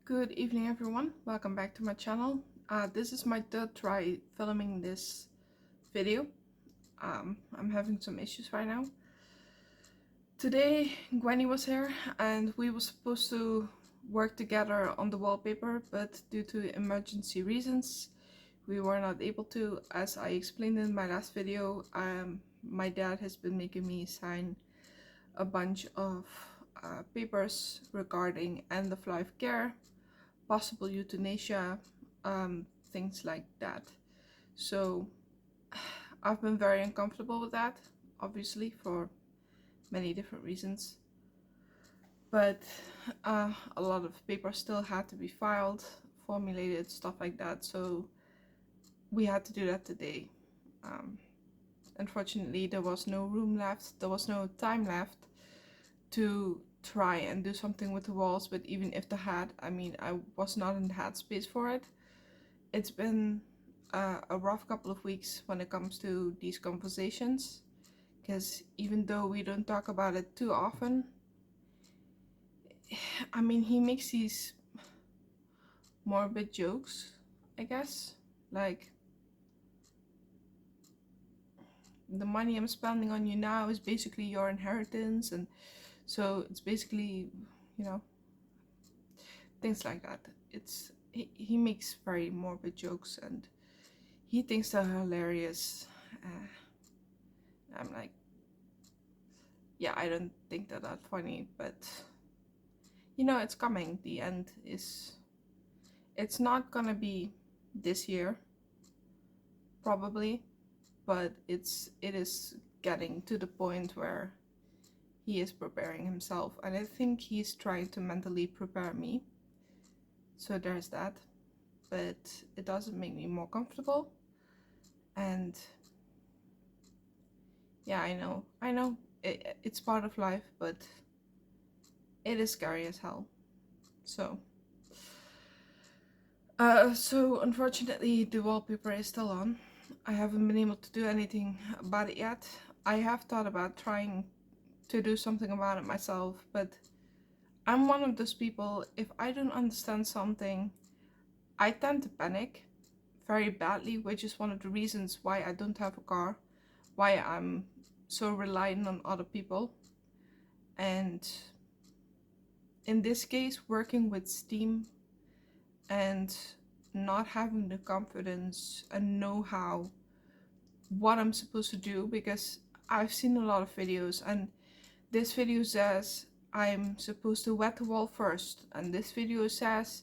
Good evening everyone, welcome back to my channel. This is my third try filming this video. I'm having some issues right now. Today Gwenny was here and we were supposed to work together on the wallpaper, but due to emergency reasons we were not able to. As I explained in my last video, my dad has been making me sign a bunch of papers regarding end of life care, possible euthanasia, things like that. So I've been very uncomfortable with that, obviously, for many different reasons. But a lot of papers still had to be filed, formulated, stuff like that. So we had to do that today. Unfortunately, there was no room left, there was no time left to try and do something with the walls. But even if they had, I mean, I was not in the headspace for it. It's been a rough couple of weeks when it comes to these conversations, because even though we don't talk about it too often, I mean, he makes these morbid jokes, I guess, like, the money I'm spending on you now is basically your inheritance, and so it's basically, you know, things like that. He makes very morbid jokes and he thinks they're hilarious. I'm like, yeah, I don't think they're that funny, but you know, it's coming. The end is, it's not gonna be this year, probably, but it is getting to the point where he is preparing himself, and I think he's trying to mentally prepare me. So there's that, but it doesn't make me more comfortable. And yeah, I know it's part of life, but it is scary as hell. So so unfortunately the wallpaper is still on. I haven't been able to do anything about it yet. I have thought about trying to do something about it myself, but I'm one of those people, if I don't understand something, I tend to panic very badly, which is one of the reasons why I don't have a car, why I'm so reliant on other people. And in this case, working with steam and not having the confidence and know-how what I'm supposed to do, because I've seen a lot of videos and this video says I'm supposed to wet the wall first, and this video says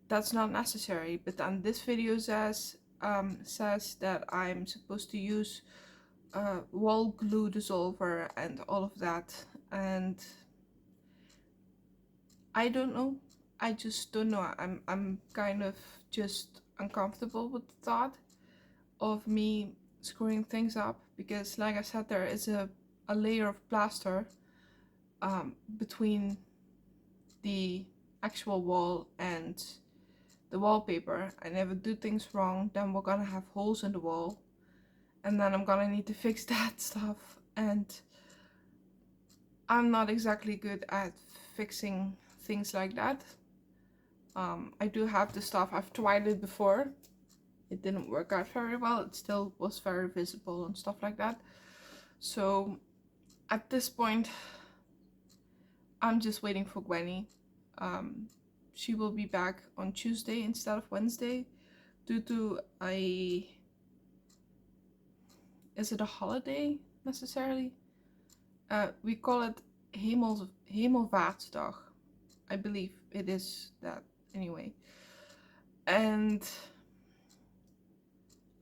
that's not necessary, but then this video says that I'm supposed to use wall glue dissolver and all of that, and I don't know. I just don't know. I'm kind of just uncomfortable with the thought of me screwing things up, because like I said, there is a layer of plaster between the actual wall and the wallpaper, and if I do things wrong, then we're gonna have holes in the wall, and then I'm gonna need to fix that stuff, and I'm not exactly good at fixing things like that. I do have the stuff, I've tried it before, it didn't work out very well, it still was very visible and stuff like that. So at this point I'm just waiting for Gwenny. She will be back on Tuesday instead of Wednesday due to a, is it a holiday necessarily? We call it Hemelvaartsdag. I believe it is that anyway. And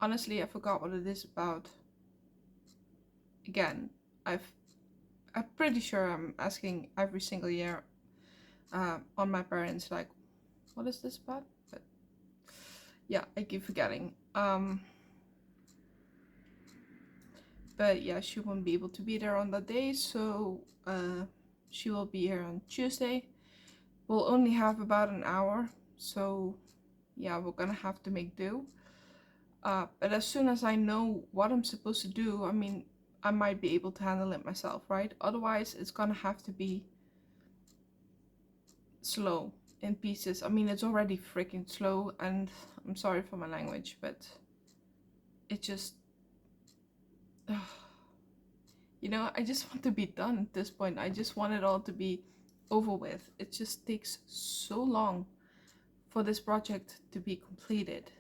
honestly, I forgot what it is about. Again, I'm pretty sure I'm asking every single year on my parents, like, what is this about? But yeah, I keep forgetting. But yeah, she won't be able to be there on that day, so she will be here on Tuesday. We'll only have about an hour, so yeah, we're gonna have to make do. But as soon as I know what I'm supposed to do, I mean, I might be able to handle it myself, right? Otherwise, it's gonna have to be slow. in pieces. I mean, it's already freaking slow, and I'm sorry for my language, but it just, you know, I just want to be done at this point. I just want it all to be over with. It just takes so long for this project to be completed.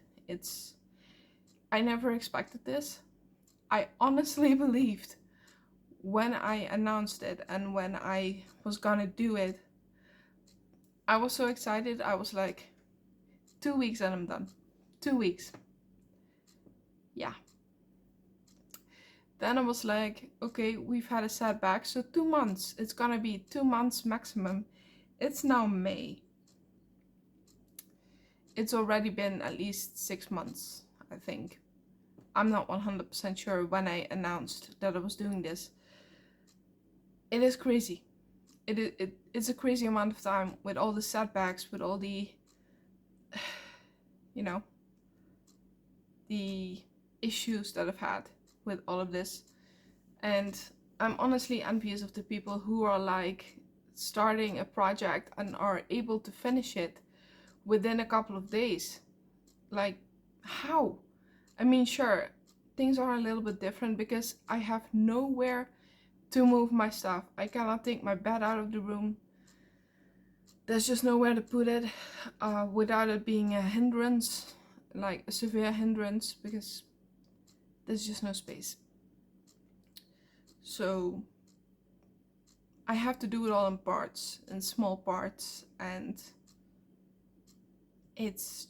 I never expected this. I honestly believed when I announced it and when I was gonna do it, I was so excited. I was like, 2 weeks and I'm done. 2 weeks. Yeah. Then I was like, okay, we've had a setback, so 2 months. It's gonna be 2 months maximum. It's now May. It's already been at least 6 months, I think. I'm not 100% sure when I announced that I was doing this. It is crazy. It's a crazy amount of time with all the setbacks, with all the, you know, the issues that I've had with all of this. And I'm honestly envious of the people who are like starting a project and are able to finish it within a couple of days. Like, how? I mean, sure, things are a little bit different because I have nowhere to move my stuff. I cannot take my bed out of the room. There's just nowhere to put it without it being a hindrance, like a severe hindrance, because there's just no space. So I have to do it all in parts, in small parts, and it's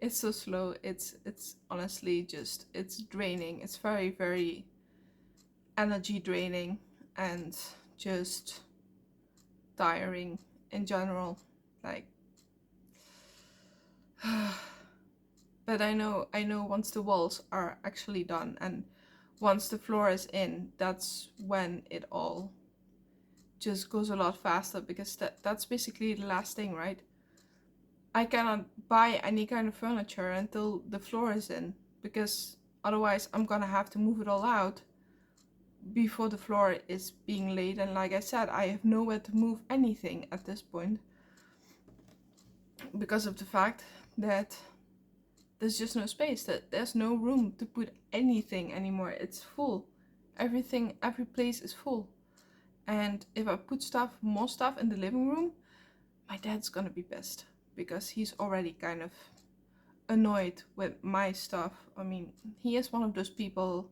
so slow. It's honestly just, it's draining. It's very, very energy draining and just tiring in general. Like, but I know once the walls are actually done and once the floor is in, that's when it all just goes a lot faster, because that's basically the last thing, right? I cannot buy any kind of furniture until the floor is in, because otherwise I'm gonna have to move it all out before the floor is being laid. And like I said, I have nowhere to move anything at this point because of the fact that there's just no space, that there's no room to put anything anymore. It's full. Everything, every place is full. And if I put more stuff in the living room, my dad's gonna be pissed because he's already kind of annoyed with my stuff. I mean, he is one of those people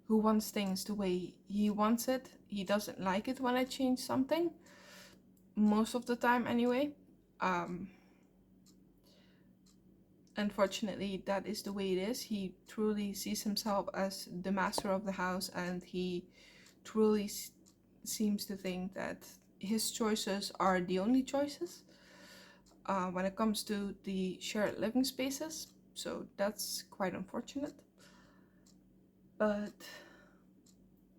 who wants things the way he wants it. He doesn't like it when I change something, most of the time anyway. Unfortunately, that is the way it is. He truly sees himself as the master of the house, and he truly seems to think that his choices are the only choices when it comes to the shared living spaces. So that's quite unfortunate. But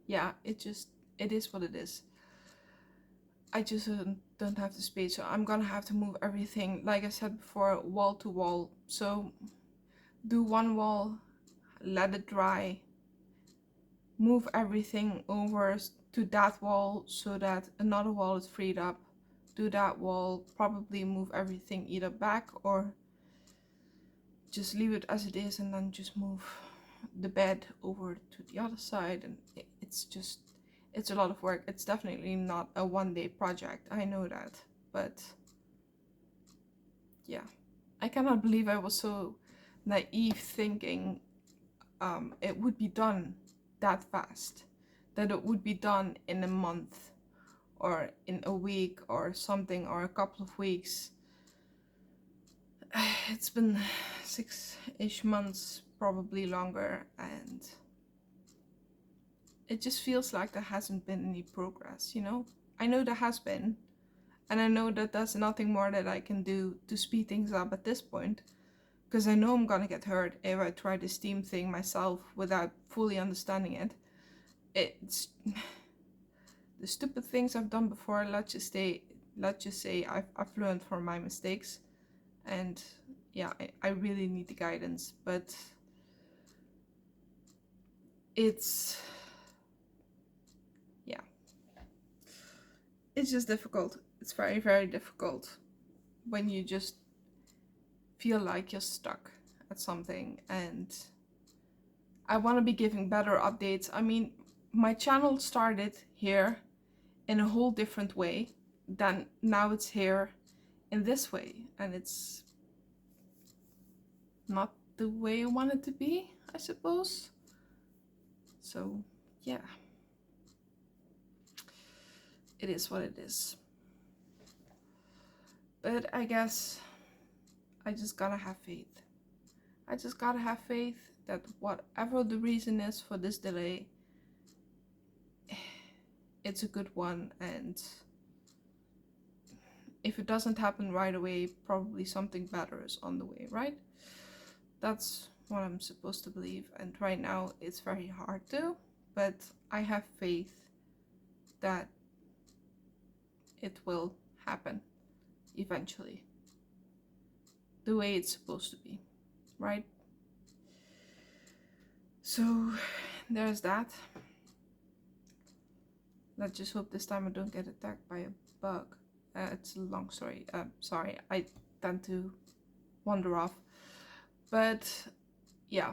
yeah, it is what it is. I just don't have the space, so I'm gonna have to move everything, like I said before, wall to wall. So do one wall, let it dry, move everything over to that wall so that another wall is freed up. Do that wall, probably move everything either back or just leave it as it is, and then just move the bed over to the other side. And it's a lot of work. It's definitely not a one-day project, I know that, but yeah, I cannot believe I was so naive thinking it would be done that fast, that it would be done in a month or in a week or something, or a couple of weeks. It's been 6-ish months, probably longer, and it just feels like there hasn't been any progress, you know? I know there has been, and I know that there's nothing more that I can do to speed things up at this point, because I know I'm gonna get hurt if I try the steam thing myself without fully understanding it. It's the stupid things I've done before. Let's just say I've learned from my mistakes, and yeah, I really need the guidance, but it's, yeah, it's just difficult. It's very, very difficult when you just feel like you're stuck at something, and I want to be giving better updates. I mean, my channel started here in a whole different way than now it's here in this way, and it's not the way I want it to be, I suppose. So yeah, it is what it is. But I guess I just gotta have faith. I just gotta have faith that whatever the reason is for this delay, it's a good one, and if it doesn't happen right away, probably something better is on the way, right? That's what I'm supposed to believe, and right now it's very hard to, but I have faith that it will happen eventually, the way it's supposed to be, right? So there's that. Let's just hope this time I don't get attacked by a bug. It's a long story. Sorry, I tend to wander off. But yeah,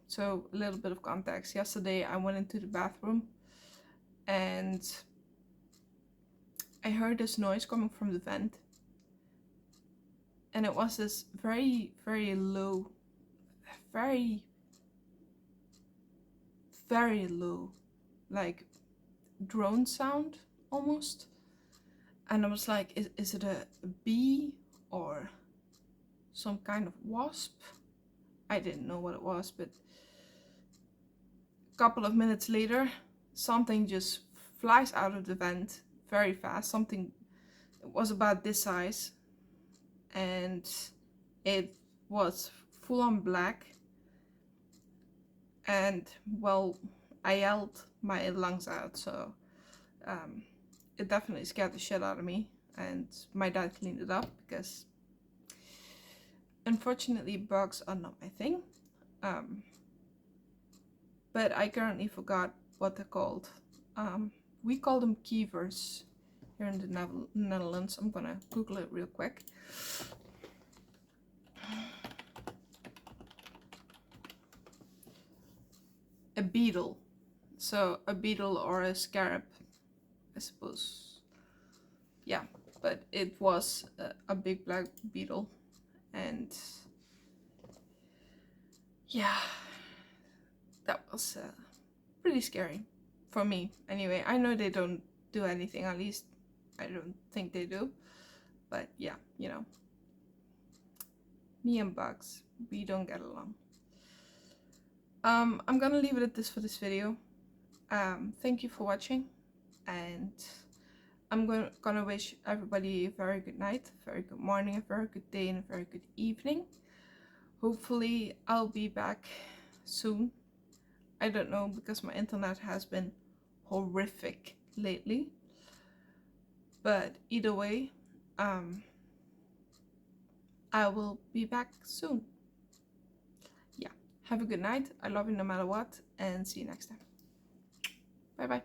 so a little bit of context. Yesterday I went into the bathroom and I heard this noise coming from the vent. And it was this very, very low, very, very low, like drone sound almost. And I was like, is it a bee or some kind of wasp? I didn't know what it was, but a couple of minutes later, something just flies out of the vent very fast. Something, it was about this size, and it was full on black. And well, I yelled my lungs out, so it definitely scared the shit out of me. And my dad cleaned it up because unfortunately bugs are not my thing. But I currently forgot what they're called. We call them kievers here in the Netherlands. I'm gonna Google it real quick. A beetle. So a beetle or a scarab, I suppose. Yeah, but it was a big black beetle. And yeah, that was pretty scary for me. Anyway, I know they don't do anything, at least I don't think they do. But yeah, you know, me and bugs, we don't get along. I'm gonna leave it at this for this video. Thank you for watching, and I'm gonna wish everybody a very good night, a very good morning, a very good day, and a very good evening. Hopefully I'll be back soon. I don't know, because my internet has been horrific lately. But either way, I will be back soon. Yeah, have a good night. I love you no matter what, and see you next time. Bye bye.